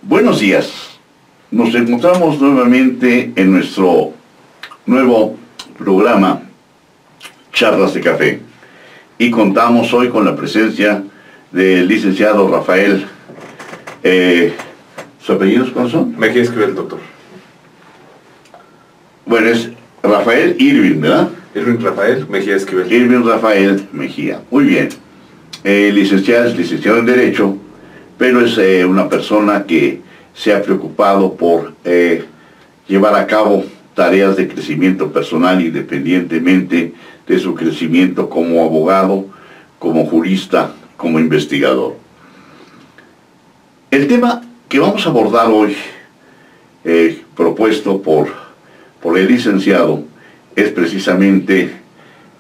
Buenos días. Nos encontramos nuevamente en nuestro nuevo programa Charlas de Café y contamos hoy con la presencia del licenciado Rafael. ¿Sus apellidos cuáles son? Mejía Esquivel, doctor. Bueno, es Rafael Irving, ¿verdad? Irving Rafael Mejía Esquivel. Irving Rafael Mejía. Muy bien. Es licenciado en Derecho, pero es una persona que se ha preocupado por llevar a cabo tareas de crecimiento personal independientemente de su crecimiento como abogado, como jurista, como investigador. El tema que vamos a abordar hoy, propuesto por el licenciado, es precisamente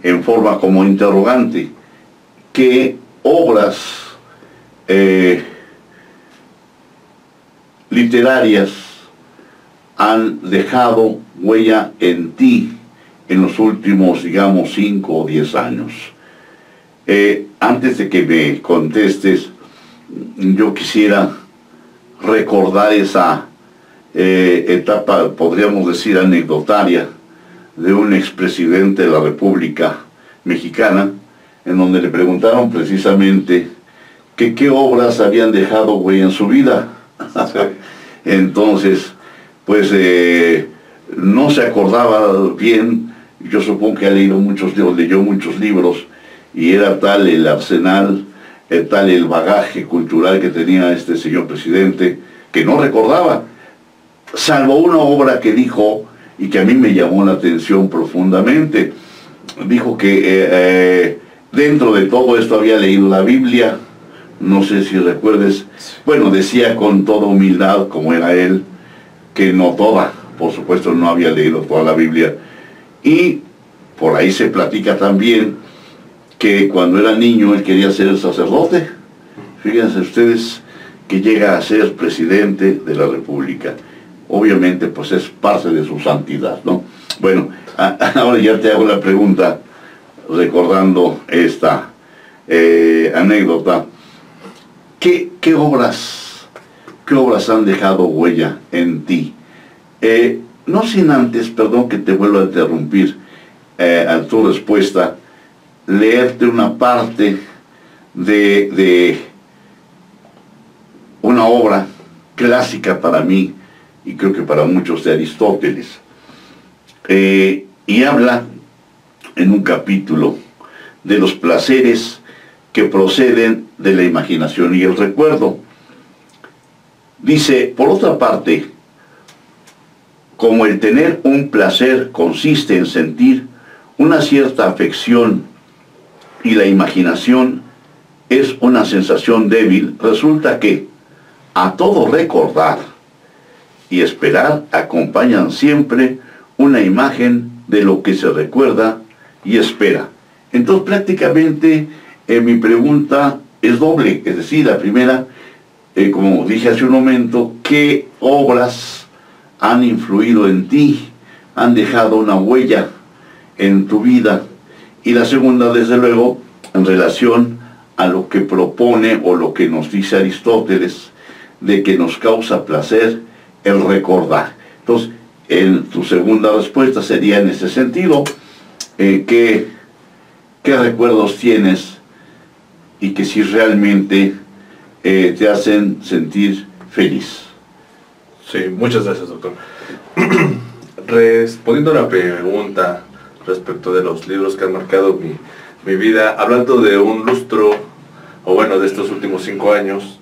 en forma como interrogante: ¿qué obras literarias han dejado huella en ti en los últimos, digamos, 5 o 10 años? Antes de que me contestes, yo quisiera recordar esa etapa, podríamos decir, anecdotaria de un expresidente de la República Mexicana, en donde le preguntaron precisamente que qué obras habían dejado huella en su vida. Sí. Entonces, pues no se acordaba bien. Yo supongo que leyó muchos libros, y era tal el arsenal, tal el bagaje cultural que tenía este señor presidente, que no recordaba, salvo una obra que dijo, y que a mí me llamó la atención profundamente. Dijo que dentro de todo esto había leído la Biblia. No sé si recuerdes. Bueno, decía con toda humildad, como era él, que no toda, por supuesto no había leído toda la Biblia. Y por ahí se platica también que cuando era niño él quería ser sacerdote. Fíjense ustedes que llega a ser presidente de la República. Obviamente pues es parte de su santidad, ¿no? Bueno, ahora ya te hago la pregunta, recordando esta anécdota. ¿Qué obras han dejado huella en ti? No sin antes, perdón que te vuelva a interrumpir a tu respuesta, leerte una parte de una obra clásica para mí, y creo que para muchos, de Aristóteles. Y habla en un capítulo de los placeres que proceden de la imaginación y el recuerdo. Dice, por otra parte, como el tener un placer consiste en sentir una cierta afección y la imaginación es una sensación débil, resulta que a todo recordar y esperar acompañan siempre una imagen de lo que se recuerda y espera. Entonces prácticamente mi pregunta es doble, es decir, la primera, como dije hace un momento, ¿qué obras han influido en ti, han dejado una huella en tu vida? Y la segunda, desde luego, en relación a lo que propone o lo que nos dice Aristóteles, de que nos causa placer el recordar. Entonces, en tu segunda respuesta sería en ese sentido, ¿qué recuerdos tienes y que si realmente te hacen sentir feliz? Sí, muchas gracias, doctor. Respondiendo a la pregunta respecto de los libros que han marcado mi vida, hablando de un lustro, o bueno, de estos últimos 5 años,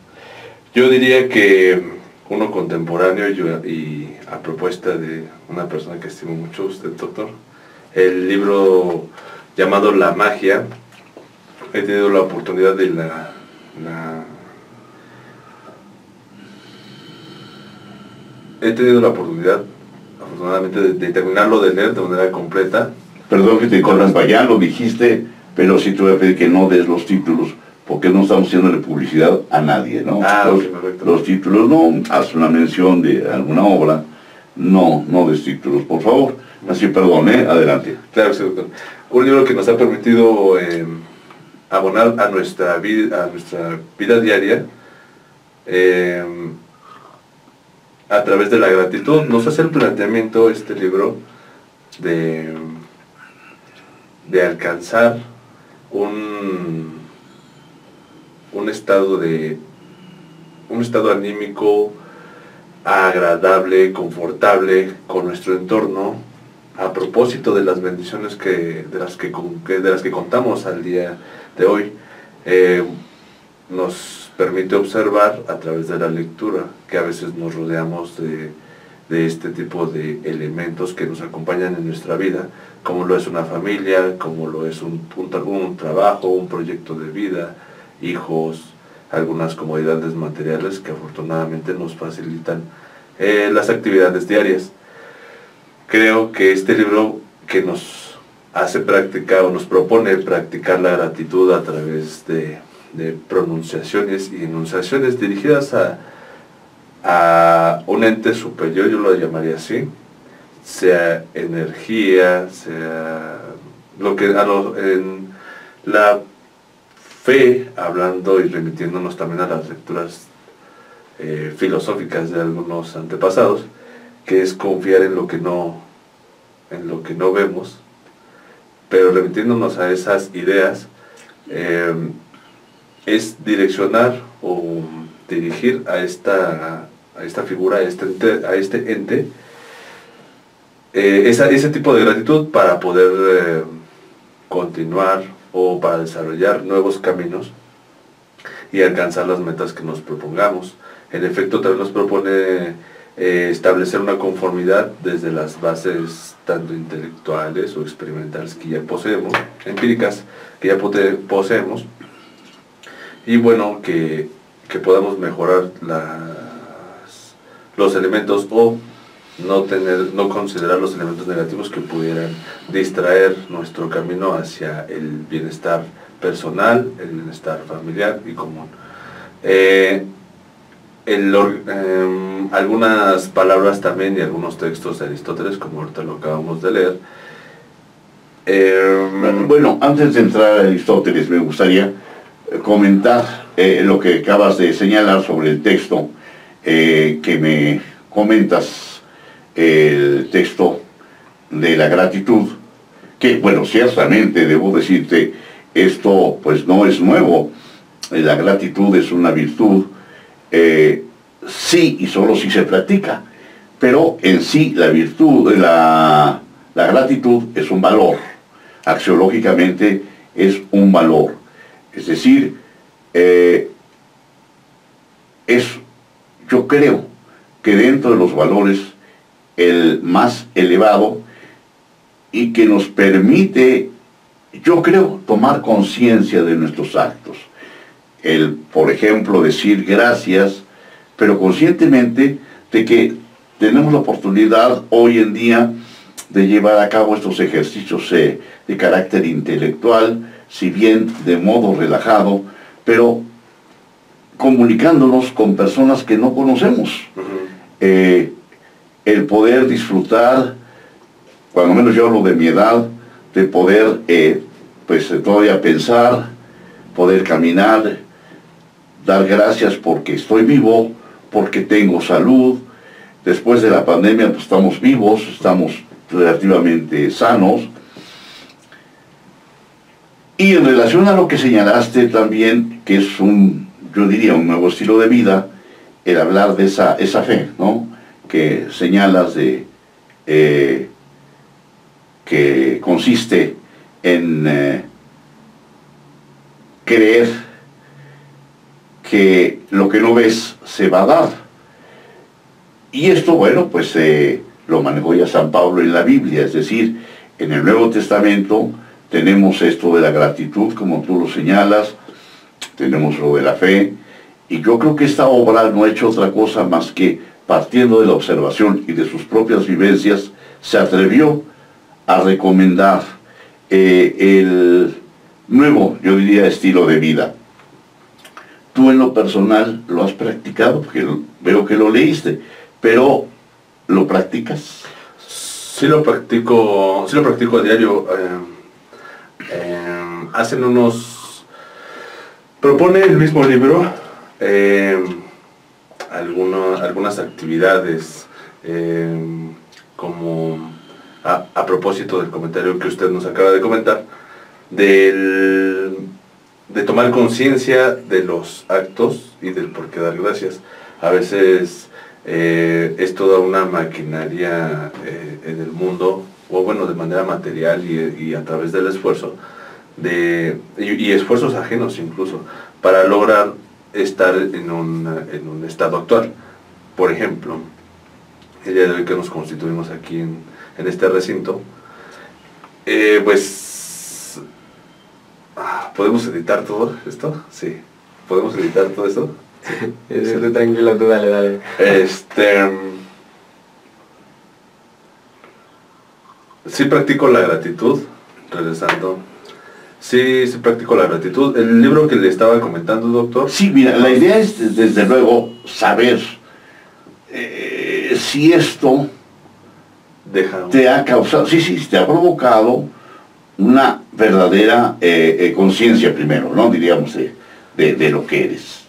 yo diría que uno contemporáneo y a propuesta de una persona que estimo mucho, usted, doctor, el libro llamado La Magia. He tenido la oportunidad de afortunadamente, de terminarlo de leer de manera completa. Perdón que te interrumpa, ya lo dijiste, pero sí te voy a pedir que no des los títulos, porque no estamos haciéndole publicidad a nadie, ¿no? Los títulos no, haz una mención de alguna obra, no des títulos, por favor. Así, perdón, adelante. Claro que sí, doctor. Un libro que nos ha permitido abonar a nuestra vida diaria, a través de la gratitud. Nos hace el planteamiento este libro de alcanzar un estado anímico agradable, confortable con nuestro entorno, a propósito de las bendiciones de las que contamos al día de hoy. Nos permite observar a través de la lectura que a veces nos rodeamos de este tipo de elementos que nos acompañan en nuestra vida, como lo es una familia, como lo es un trabajo, un proyecto de vida, hijos, algunas comodidades materiales que afortunadamente nos facilitan las actividades diarias. Creo que este libro, que nos hace practicar o nos propone practicar la gratitud a través de pronunciaciones y enunciaciones dirigidas a un ente superior, yo lo llamaría así, sea energía, sea lo que en la fe, hablando y remitiéndonos también a las lecturas filosóficas de algunos antepasados, que es confiar en lo que no vemos, pero remitiéndonos a esas ideas, es direccionar o dirigir a esta figura, a este ente, ese tipo de gratitud para poder continuar o para desarrollar nuevos caminos y alcanzar las metas que nos propongamos. En efecto, también nos propone establecer una conformidad desde las bases tanto intelectuales o experimentales que ya poseemos, empíricas que ya poseemos, y bueno, que podamos mejorar los elementos o no considerar los elementos negativos que pudieran distraer nuestro camino hacia el bienestar personal, el bienestar familiar y común. Algunas palabras también y algunos textos de Aristóteles, como ahorita lo acabamos de leer. Bueno, antes de entrar a Aristóteles, me gustaría comentar lo que acabas de señalar sobre el texto que me comentas, el texto de la gratitud, que bueno, ciertamente debo decirte, esto pues no es nuevo. La gratitud es una virtud, sí y solo si se practica, pero en sí la virtud, la gratitud es un valor, axiológicamente es un valor, es decir, yo creo que dentro de los valores el más elevado y que nos permite, yo creo, tomar conciencia de nuestros actos. Por ejemplo, decir gracias, pero conscientemente de que tenemos la oportunidad hoy en día de llevar a cabo estos ejercicios de carácter intelectual, si bien de modo relajado, pero comunicándonos con personas que no conocemos. El poder disfrutar, cuando menos yo hablo de mi edad, de poder pues todavía pensar, poder caminar, dar gracias porque estoy vivo, porque tengo salud. Después de la pandemia pues estamos vivos, estamos relativamente sanos. Y en relación a lo que señalaste también, que es yo diría un nuevo estilo de vida, el hablar de esa fe, ¿no?, que señalas que consiste en creer que lo que no ves se va a dar. Y esto, bueno, pues lo manejó ya San Pablo en la Biblia, es decir, en el Nuevo Testamento tenemos esto de la gratitud, como tú lo señalas, tenemos lo de la fe, y yo creo que esta obra no ha hecho otra cosa más que, partiendo de la observación y de sus propias vivencias, se atrevió a recomendar el nuevo, yo diría, estilo de vida. Tú en lo personal lo has practicado, porque veo que lo leíste, pero ¿lo practicas? Sí lo practico a diario. Propone el mismo libro algunas actividades, como a propósito del comentario que usted nos acaba de comentar, de tomar conciencia de los actos y del por qué dar gracias. A veces es toda una maquinaria en el mundo, o bueno, de manera material y a través del esfuerzo, y esfuerzos ajenos incluso, para lograr estar en un estado actual. Por ejemplo, el día de hoy que nos constituimos aquí en este recinto, pues, ¿podemos editar todo esto? Sí. ¿Podemos editar todo esto? Sí. Tranquilo, tú dale. Sí practico la gratitud, regresando. Sí practico la gratitud. El libro que le estaba comentando, doctor. Sí, mira, la idea es desde luego saber si esto te ha causado, sí, te ha provocado una verdadera conciencia primero, ¿no? Diríamos de lo que eres,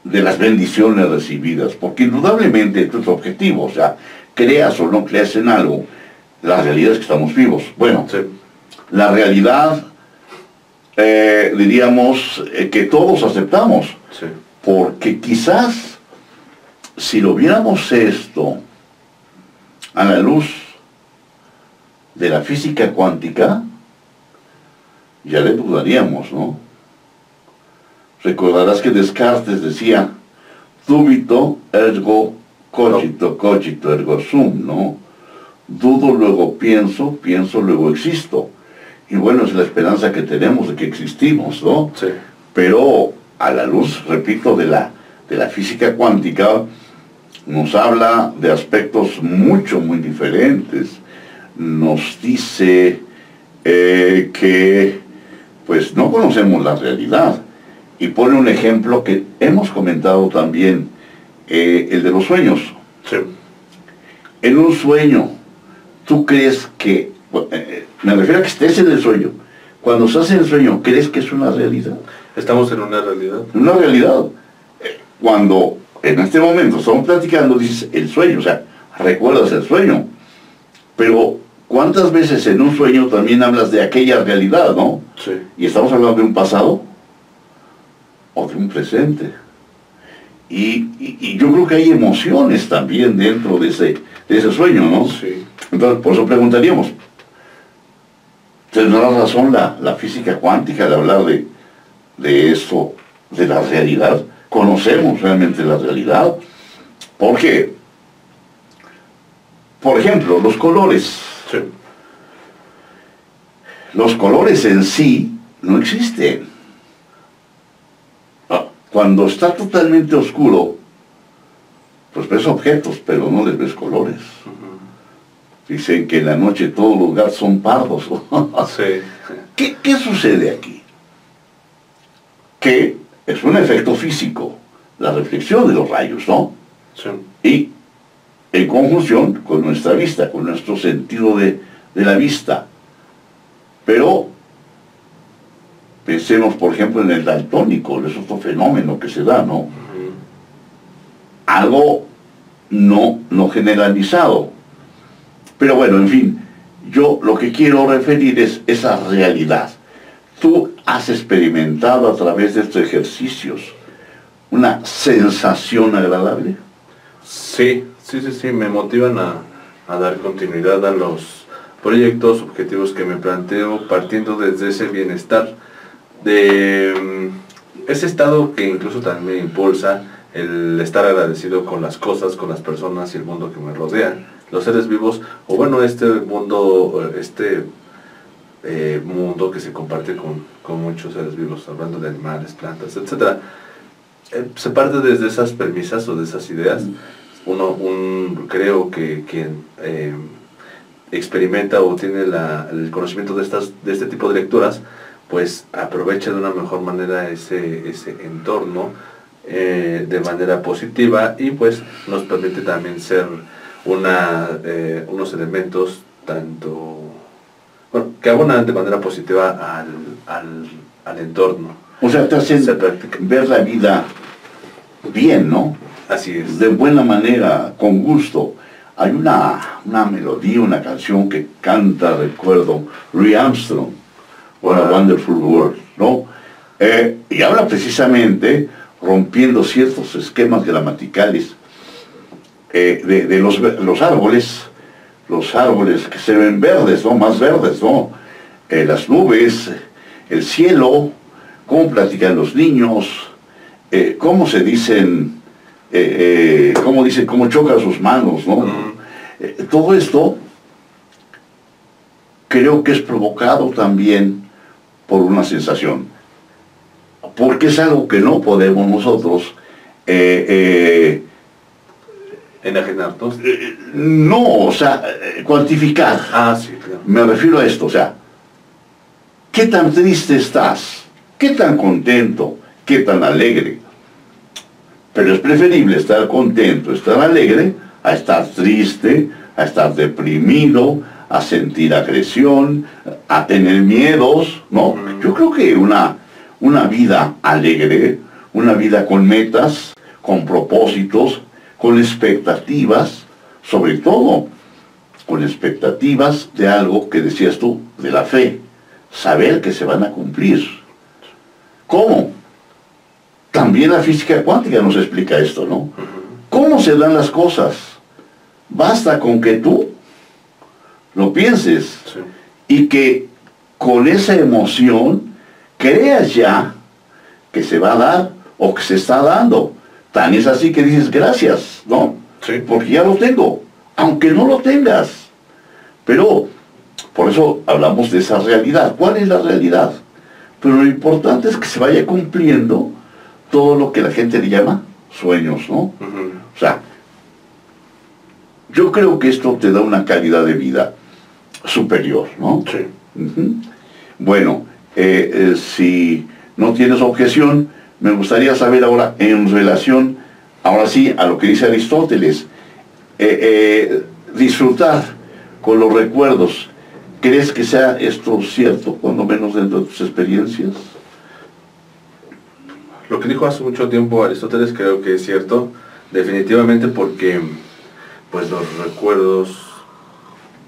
de las bendiciones recibidas, porque indudablemente esto es objetivo, o sea, creas o no creas en algo, la realidad es que estamos vivos. Bueno, sí. La realidad, diríamos, que todos aceptamos, sí. Porque quizás si lo viéramos esto a la luz de la física cuántica, ya le dudaríamos, ¿no? Recordarás que Descartes decía, dubito ergo cogito, cogito ergo sum, ¿no? Dudo, luego pienso, pienso, luego existo. Y bueno, es la esperanza que tenemos de que existimos, ¿no? Sí. Pero a la luz, repito, de la física cuántica, nos habla de aspectos muy diferentes. Nos dice que pues no conocemos la realidad. Y pone un ejemplo que hemos comentado también, el de los sueños. Sí. En un sueño, tú crees que, me refiero a que estés en el sueño. Cuando estás en el sueño, ¿crees que es una realidad? Estamos en una realidad. Una realidad. Cuando en este momento estamos platicando, dices el sueño, o sea, recuerdas el sueño. Pero, ¿cuántas veces en un sueño también hablas de aquella realidad, no? Sí. Y estamos hablando de un pasado o de un presente. Y yo creo que hay emociones también dentro de ese sueño, ¿no? Sí. Entonces, por eso preguntaríamos, ¿tendrá razón la física cuántica de hablar de eso, de la realidad? ¿Conocemos realmente la realidad? Porque, por ejemplo, los colores. Sí. Los colores en sí no existen. Cuando está totalmente oscuro, pues ves objetos, pero no les ves colores. Dicen que en la noche todos los gatos son pardos. Sí. ¿Qué sucede aquí? Que es un efecto físico, la reflexión de los rayos, ¿no? Sí. Y en conjunción con nuestra vista, con nuestro sentido de la vista. Pero pensemos, por ejemplo, en el daltónico, es otro fenómeno que se da, ¿no? Algo no generalizado. Pero bueno, en fin, yo lo que quiero referir es esa realidad. Tú has experimentado a través de estos ejercicios una sensación agradable. Sí, me motivan a dar continuidad a los proyectos, objetivos que me planteo, partiendo desde ese bienestar, de ese estado que incluso también me impulsa el estar agradecido con las cosas, con las personas y el mundo que me rodea, los seres vivos, o bueno, este mundo que se comparte con muchos seres vivos, hablando de animales, plantas, etc. Se parte desde esas premisas o de esas ideas. Creo que quien experimenta o tiene el conocimiento de este tipo de lecturas, pues aprovecha de una mejor manera ese entorno de manera positiva, y pues nos permite también ser unos elementos que abonan de manera positiva al entorno. O sea, te hacen ver la vida bien, ¿no? Así es. De buena manera, con gusto. Hay una melodía, una canción que canta, recuerdo, Louis Armstrong, What a Wonderful World, ¿no? Y habla precisamente rompiendo ciertos esquemas gramaticales de los árboles que se ven verdes, ¿no? Más verdes, ¿no? Las nubes, el cielo, cómo platican los niños, cómo se dicen, cómo chocan sus manos, ¿no? Todo esto creo que es provocado también por una sensación, porque es algo que no podemos nosotros enajenarnos. No, o sea, cuantificar. Ah, sí, claro. Me refiero a esto, o sea, ¿qué tan triste estás? ¿Qué tan contento? ¿Qué tan alegre? Pero es preferible estar contento, estar alegre, a estar triste, a estar deprimido, a sentir agresión, a tener miedos, ¿no? Yo creo que una vida alegre, una vida con metas, con propósitos, con expectativas, sobre todo con expectativas de algo que decías tú, de la fe, saber que se van a cumplir. ¿Cómo? También la física cuántica nos explica esto, ¿no? ¿Cómo se dan las cosas? Basta con que tú lo pienses, Sí. y que con esa emoción creas ya que se va a dar o que se está dando. Tan es así que dices gracias, ¿no? Sí. Porque ya lo tengo, aunque no lo tengas. Pero por eso hablamos de esa realidad. ¿Cuál es la realidad? Pero lo importante es que se vaya cumpliendo todo lo que la gente le llama sueños, ¿no? O sea, yo creo que esto te da una calidad de vida superior, ¿no? Sí. Bueno, si no tienes objeción, me gustaría saber ahora, en relación, ahora sí, a lo que dice Aristóteles, disfrutar con los recuerdos. ¿Crees que sea esto cierto, cuando menos dentro de tus experiencias? Lo que dijo hace mucho tiempo Aristóteles creo que es cierto, definitivamente, porque pues los recuerdos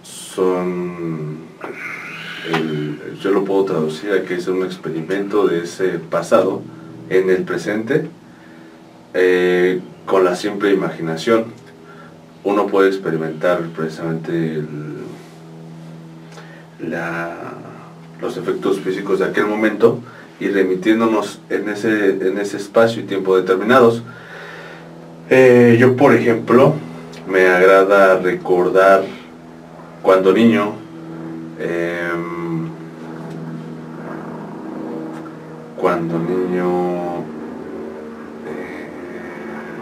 son, yo lo puedo traducir a que es un experimento de ese pasado en el presente, con la simple imaginación. Uno puede experimentar precisamente los efectos físicos de aquel momento y remitiéndonos en ese espacio y tiempo determinados. Yo, por ejemplo, me agrada recordar cuando niño,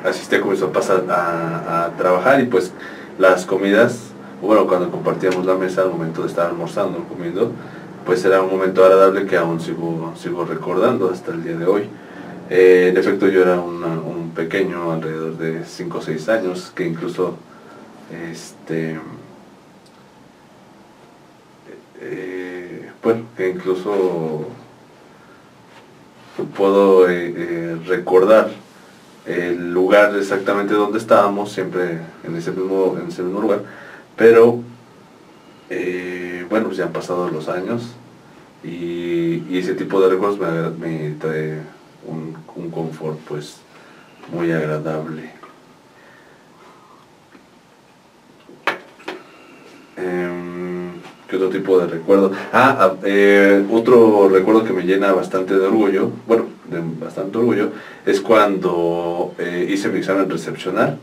asistía con mis papás a trabajar, y pues las comidas, bueno, cuando compartíamos la mesa al momento de estar almorzando, comiendo, pues era un momento agradable que aún sigo recordando hasta el día de hoy. En efecto, yo era un pequeño, alrededor de 5 o 6 años, que incluso puedo recordar el lugar exactamente donde estábamos, siempre en ese mismo lugar, pero bueno, pues ya han pasado los años y ese tipo de recuerdos me trae un confort pues muy agradable. ¿Qué otro tipo de recuerdo? Otro recuerdo que me llena bastante de orgullo, es cuando hice mi examen recepcional.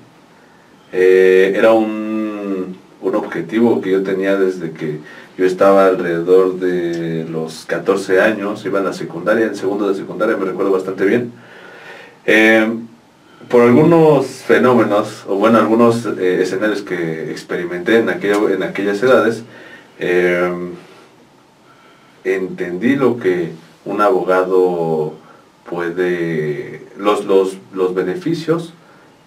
Era un objetivo que yo tenía desde que yo estaba alrededor de los 14 años, iba en la secundaria, en segundo de secundaria, me recuerdo bastante bien. Por algunos fenómenos, o bueno, algunos escenarios que experimenté en aquellas edades, entendí lo que un abogado puede, los beneficios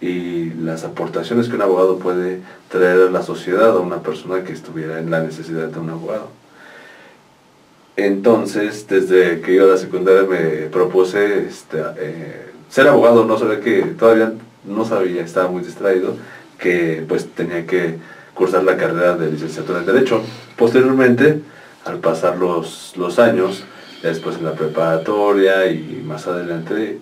y las aportaciones que un abogado puede traer a la sociedad, a una persona que estuviera en la necesidad de un abogado. Entonces, desde que iba a la secundaria me propuse ser abogado, no sabía que, todavía no sabía, estaba muy distraído, que pues tenía que cursar la carrera de licenciatura en Derecho. Posteriormente, al pasar los años, después en la preparatoria y más adelante,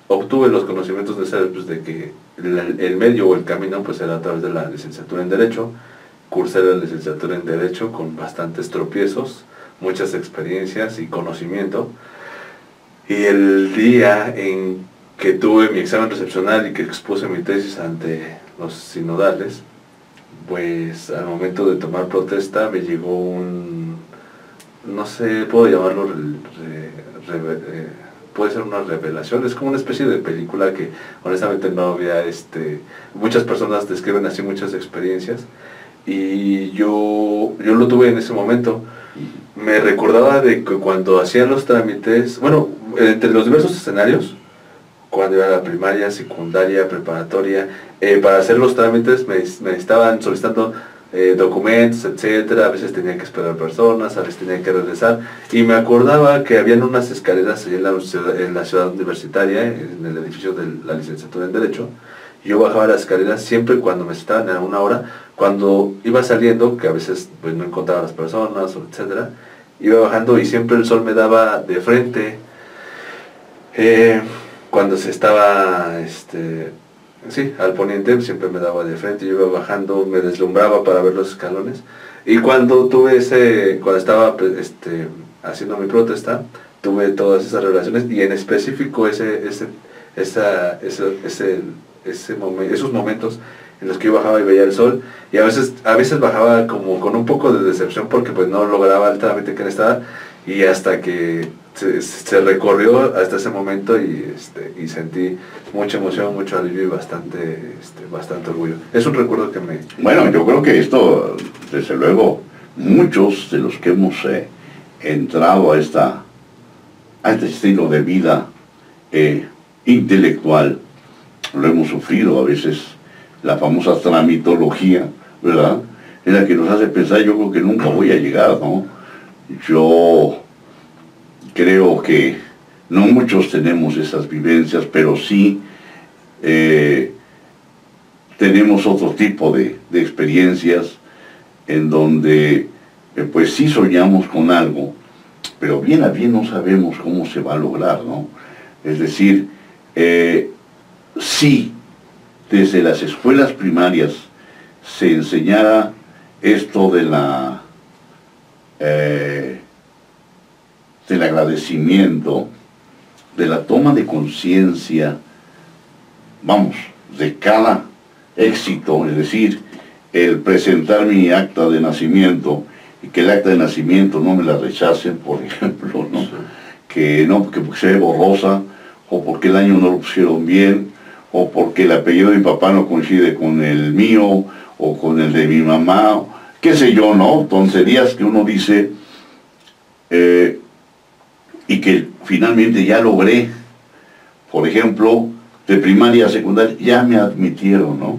obtuve los conocimientos necesarios pues, de que el medio o el camino pues era a través de la licenciatura en Derecho. Cursé la licenciatura en Derecho con bastantes tropiezos, muchas experiencias y conocimiento. Y el día en que tuve mi examen recepcional y que expuse mi tesis ante los sinodales, pues al momento de tomar protesta me llegó un, no sé, puedo llamarlo, puede ser una revelación, es como una especie de película que honestamente no había, muchas personas describen así muchas experiencias, y yo lo tuve en ese momento. Me recordaba de que cuando hacían los trámites, bueno, entre los diversos escenarios, cuando iba a la primaria, secundaria, preparatoria, para hacer los trámites me estaban solicitando documentos, etcétera. A veces tenía que esperar personas, a veces tenía que regresar, y me acordaba que habían unas escaleras en la ciudad universitaria, en el edificio de la licenciatura en Derecho. Yo bajaba las escaleras siempre cuando me citaban a una hora, cuando iba saliendo, que a veces pues, no encontraba a las personas, etcétera, iba bajando y siempre el sol me daba de frente. Cuando se estaba, sí, al poniente siempre me daba de frente, yo iba bajando, me deslumbraba para ver los escalones. Y cuando cuando estaba haciendo mi protesta, tuve todas esas relaciones, y en específico esos momentos en los que yo bajaba y veía el sol, y a veces bajaba como con un poco de decepción porque pues no lograba el trámite que necesitaba, y hasta que se recorrió hasta ese momento y sentí mucha emoción, mucho alivio y bastante orgullo. Es un recuerdo que me... Bueno, yo creo que esto, desde luego, muchos de los que hemos entrado a este estilo de vida intelectual, lo hemos sufrido. A veces la famosa tramitología, ¿verdad?, es la que nos hace pensar, yo creo que nunca voy a llegar, ¿no? Yo creo que no muchos tenemos esas vivencias, pero sí tenemos otro tipo de experiencias en donde pues sí soñamos con algo, pero bien a bien no sabemos cómo se va a lograr, ¿no? Es decir, si desde las escuelas primarias se enseñara esto del agradecimiento, de la toma de conciencia, vamos, de cada éxito, es decir, el presentar mi acta de nacimiento y que el acta de nacimiento no me la rechacen, por ejemplo, ¿no? Que no, porque se ve borrosa, o porque el año no lo pusieron bien, o porque el apellido de mi papá no coincide con el mío, o con el de mi mamá, qué sé yo, ¿no? Tonterías que uno dice, y que finalmente ya logré. Por ejemplo, de primaria a secundaria ya me admitieron, ¿no?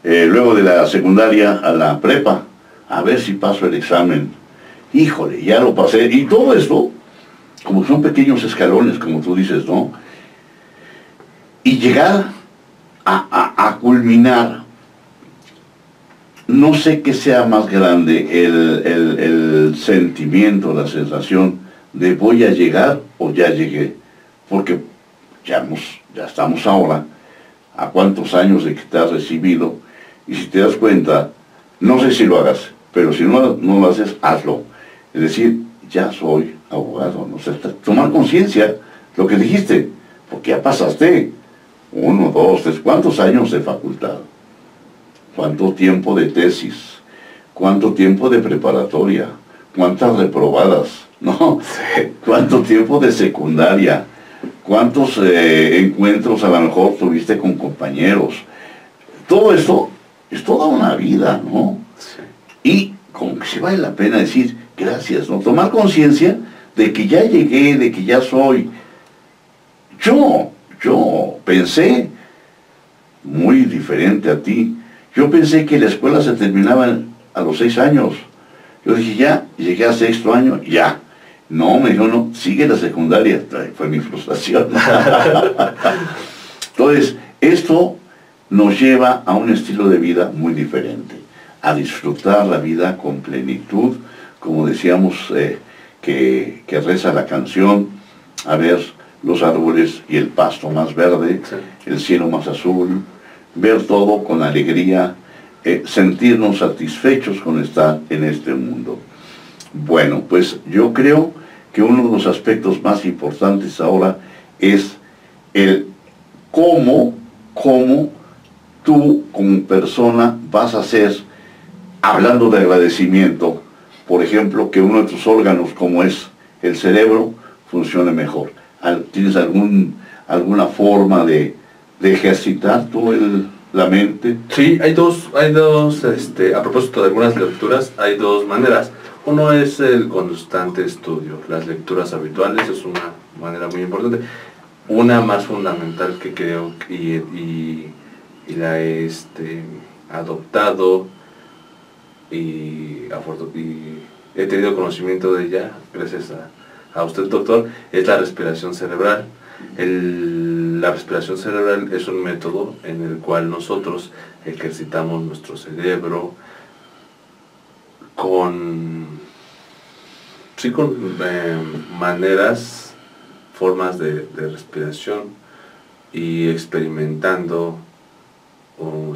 Luego de la secundaria a la prepa, a ver si paso el examen. Híjole, ya lo pasé. Y todo esto, como son pequeños escalones, como tú dices, ¿no? Y llegar a culminar, no sé qué sea más grande, el sentimiento, la sensación de voy a llegar o ya llegué. Porque ya estamos ahora a cuántos años de que te has recibido, y si te das cuenta, no sé si lo hagas, pero si no lo haces, hazlo. Es decir, ya soy abogado, no sé, tomar conciencia, lo que dijiste, porque ya pasaste 1, 2, 3, ¿cuántos años de facultad? ¿Cuánto tiempo de tesis? ¿Cuánto tiempo de preparatoria? ¿Cuántas reprobadas? ¿No? ¿Cuánto tiempo de secundaria? ¿Cuántos encuentros a lo mejor tuviste con compañeros? Todo esto es toda una vida, ¿no? Y como que se vale la pena decir gracias, ¿no? Tomar conciencia de que ya llegué, de que ya soy. Yo pensé muy diferente a ti. Yo pensé que la escuela se terminaba a los 6 años. Yo dije, ya, llegué a 6.º año, ya. No, me dijo, no, sigue la secundaria. Fue mi frustración. Entonces, esto nos lleva a un estilo de vida muy diferente, a disfrutar la vida con plenitud, como decíamos que reza la canción, a ver los árboles y el pasto más verde, Sí. el cielo más azul, ver todo con alegría, sentirnos satisfechos con estar en este mundo. Bueno, pues yo creo que uno de los aspectos más importantes ahora es el cómo tú como persona vas a hacer, hablando de agradecimiento, por ejemplo, que uno de tus órganos, como es el cerebro, funcione mejor. ¿Tienes alguna forma de ejercitar tú la mente? Sí, hay dos, a propósito de algunas lecturas, hay dos maneras. Uno es el constante estudio, las lecturas habituales, es una manera muy importante. Una más fundamental que creo y la he adoptado y he tenido conocimiento de ella gracias a usted, doctor, es la respiración cerebral. La respiración cerebral es un método en el cual nosotros ejercitamos nuestro cerebro con maneras, formas de respiración y experimentando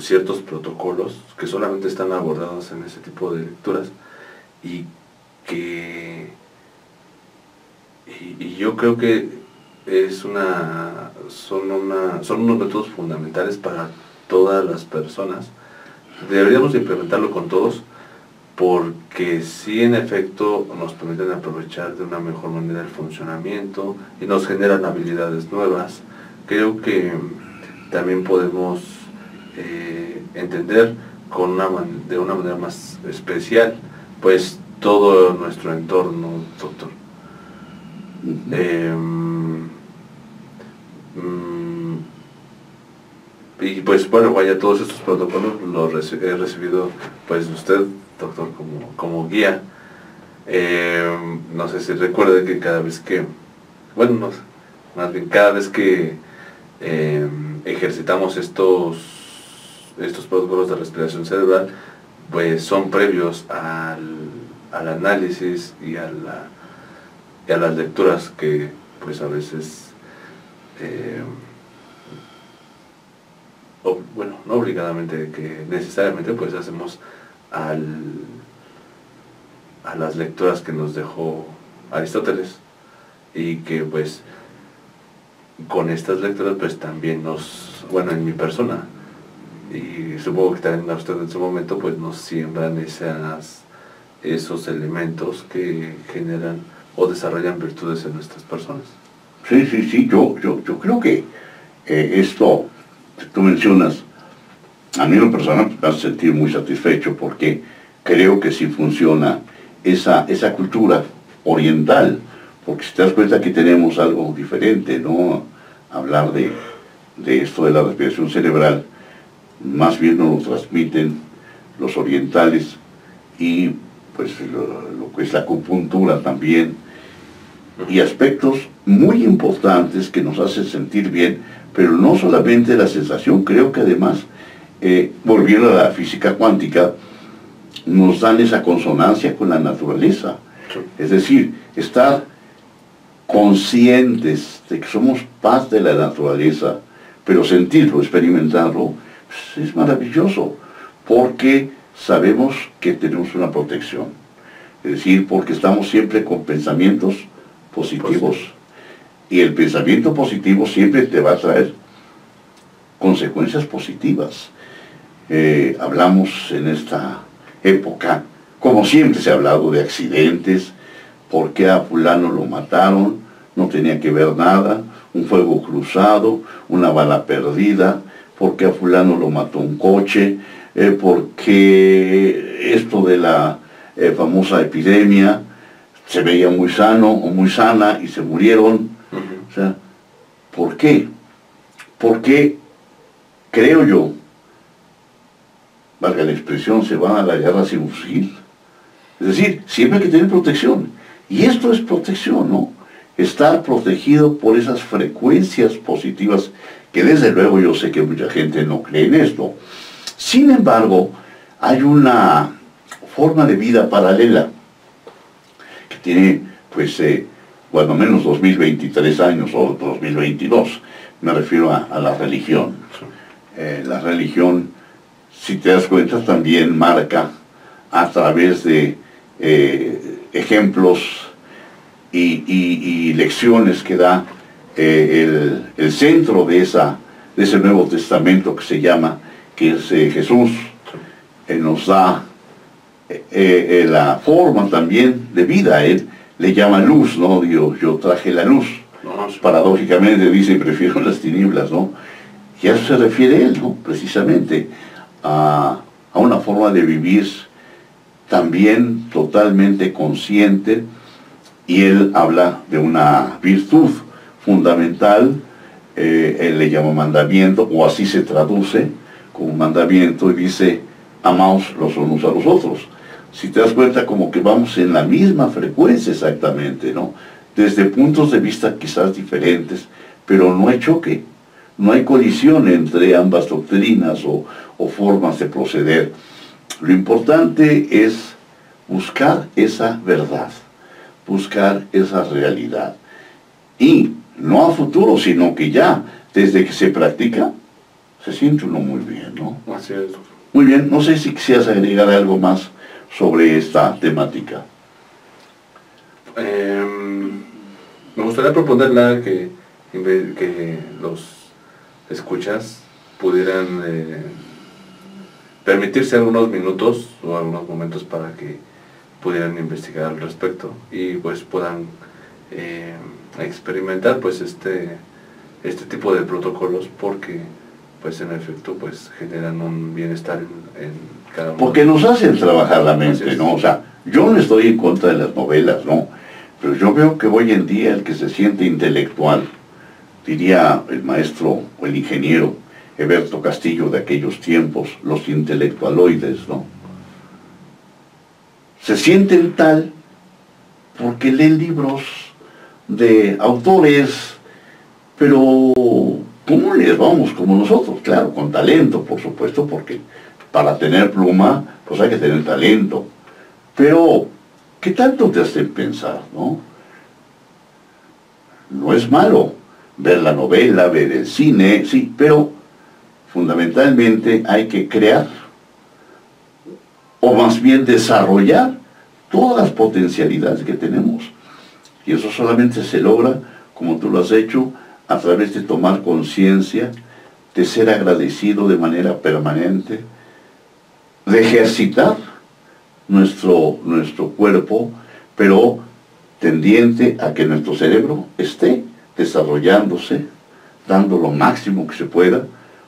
ciertos protocolos que solamente están abordados en ese tipo de lecturas y yo creo que son unos métodos fundamentales para todas las personas. Deberíamos implementarlo con todos, porque sí, en efecto, nos permiten aprovechar de una mejor manera el funcionamiento y nos generan habilidades nuevas. Creo que también podemos entender de una manera más especial, pues, todo nuestro entorno, doctor. Y pues bueno, vaya, todos estos protocolos los he recibido pues de usted, doctor, como guía. No sé si recuerde que cada vez que, bueno, no sé, más bien cada vez que ejercitamos estos protocolos de respiración cerebral, pues son previos al análisis y a las lecturas que pues a veces bueno, no obligadamente, que necesariamente pues hacemos a las lecturas que nos dejó Aristóteles, y que pues con estas lecturas pues también bueno, en mi persona, y supongo que también a usted en su momento, pues nos siembran esos elementos que generan o desarrollan virtudes en nuestras personas. Sí, yo creo que esto que tú mencionas, a mí en lo personal me hace sentir muy satisfecho, porque creo que sí funciona esa cultura oriental, porque si te das cuenta que tenemos algo diferente, ¿no? Hablar de esto de la respiración cerebral, más bien nos lo transmiten los orientales, y pues lo que es la acupuntura también, y aspectos muy importantes que nos hacen sentir bien, pero no solamente la sensación, creo que además, volviendo a la física cuántica, nos dan esa consonancia con la naturaleza. Es decir, estar conscientes de que somos paz de la naturaleza, pero sentirlo, experimentarlo, pues, es maravilloso, porque sabemos que tenemos una protección. Es decir, porque estamos siempre con pensamientos positivos. Y el pensamiento positivo siempre te va a traer consecuencias positivas. Hablamos en esta época, como siempre se ha hablado, de accidentes. ¿Por qué a fulano lo mataron? No tenía que ver nada. Un fuego cruzado, una bala perdida. ¿Por qué a fulano lo mató un coche? ¿Por qué esto de la famosa epidemia? Se veía muy sano o muy sana y se murieron. O sea, ¿por qué? Porque, creo yo, valga la expresión, se va a la guerra sin fusil. Es decir, siempre hay que tener protección. Y esto es protección, ¿no? Estar protegido por esas frecuencias positivas, que desde luego yo sé que mucha gente no cree en esto. Sin embargo, hay una forma de vida paralela, que tiene, pues, cuando menos 2023 años, o 2022, me refiero a la religión. La religión, si te das cuenta, también marca a través de ejemplos y lecciones que da el centro de ese Nuevo Testamento que se llama, que es Jesús. Nos da la forma también de vida. Él le llama luz, ¿no? Yo traje la luz. Paradójicamente dice, prefiero las tinieblas, ¿no? Y a eso se refiere él, ¿no? Precisamente a una forma de vivir también totalmente consciente, y él habla de una virtud fundamental, él le llama mandamiento, o así se traduce como mandamiento, y dice, amaos los unos a los otros. Si te das cuenta, como que vamos en la misma frecuencia exactamente, ¿no? Desde puntos de vista quizás diferentes, pero no hay choque, no hay colisión entre ambas doctrinas o formas de proceder. Lo importante es buscar esa verdad, buscar esa realidad. Y no a futuro, sino que ya, desde que se practica, se siente uno muy bien, ¿no? Así es. Muy bien, no sé si quisieras agregar algo más sobre esta temática. Me gustaría proponerla que los escuchas pudieran permitirse algunos minutos o algunos momentos para que pudieran investigar al respecto y pues puedan experimentar pues este tipo de protocolos, porque pues en efecto pues generan un bienestar en cada uno. Porque nos hacen trabajar la mente, ¿no? O sea, yo no estoy en contra de las novelas, ¿no? Pero yo veo que hoy en día el que se siente intelectual, diría el maestro o el ingeniero Eberto Castillo de aquellos tiempos, los intelectualoides, ¿no? Se sienten tal porque leen libros de autores, pero ¿cómo les vamos? Como nosotros, claro, con talento, por supuesto, porque para tener pluma, pues hay que tener talento. Pero, ¿qué tanto te hacen pensar, no? No es malo ver la novela, ver el cine, sí, pero fundamentalmente hay que crear, o más bien desarrollar todas las potencialidades que tenemos. Y eso solamente se logra, como tú lo has hecho, a través de tomar conciencia, de ser agradecido de manera permanente, de ejercitar nuestro cuerpo, pero tendiente a que nuestro cerebro esté desarrollándose, dando lo máximo que se pueda.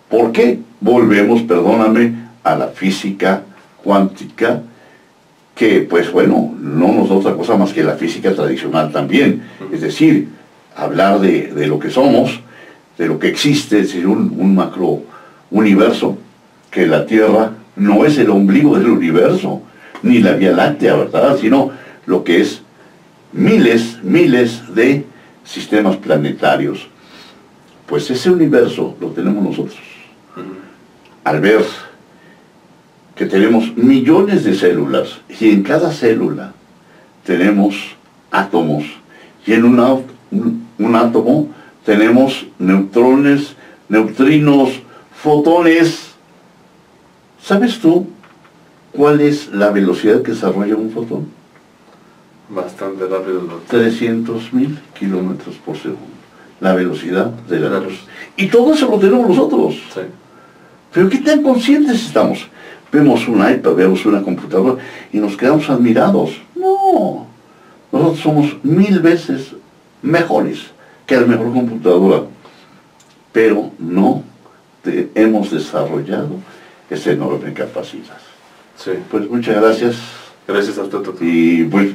¿Por qué? Volvemos, perdóname, a la física cuántica, que pues bueno, no nos da otra cosa más que la física tradicional también. Es decir, hablar de lo que somos, de lo que existe, es decir, un macro universo, que la Tierra no es el ombligo del universo, ni la Vía Láctea, ¿verdad? Sino lo que es miles de sistemas planetarios. Pues ese universo lo tenemos nosotros. Al ver que tenemos millones de células, y en cada célula tenemos átomos, y en un átomo tenemos neutrones, neutrinos, fotones. ¿Sabes tú cuál es la velocidad que desarrolla un fotón? Bastante rápido. 300.000 kilómetros por segundo. La velocidad de la luz. Y todo eso lo tenemos nosotros. Sí. Pero ¿qué tan conscientes estamos? Vemos un iPad, vemos una computadora y nos quedamos admirados. No. Nosotros somos 1000 veces mejores que la mejor computadora. Pero no hemos desarrollado esa enorme capacidad. Sí. Pues muchas gracias. Gracias a usted, doctor. Y pues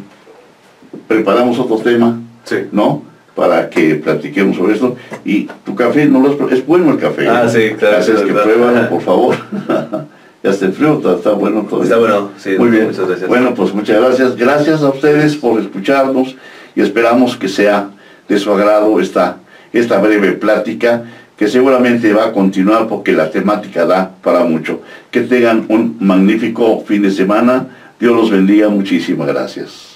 preparamos otro tema, Sí. ¿no? Para que platiquemos sobre esto. Y tu café, no lo has, es bueno el café. Ah, sí, claro. Gracias, que pruébalo, por favor. Ya está el frío, está bueno todo. Está bueno, sí. Muy bien. Muchas gracias. Bueno, pues muchas gracias. Gracias a ustedes por escucharnos y esperamos que sea de su agrado esta breve plática, que seguramente va a continuar porque la temática da para mucho. Que tengan un magnífico fin de semana. Dios los bendiga. Muchísimas gracias.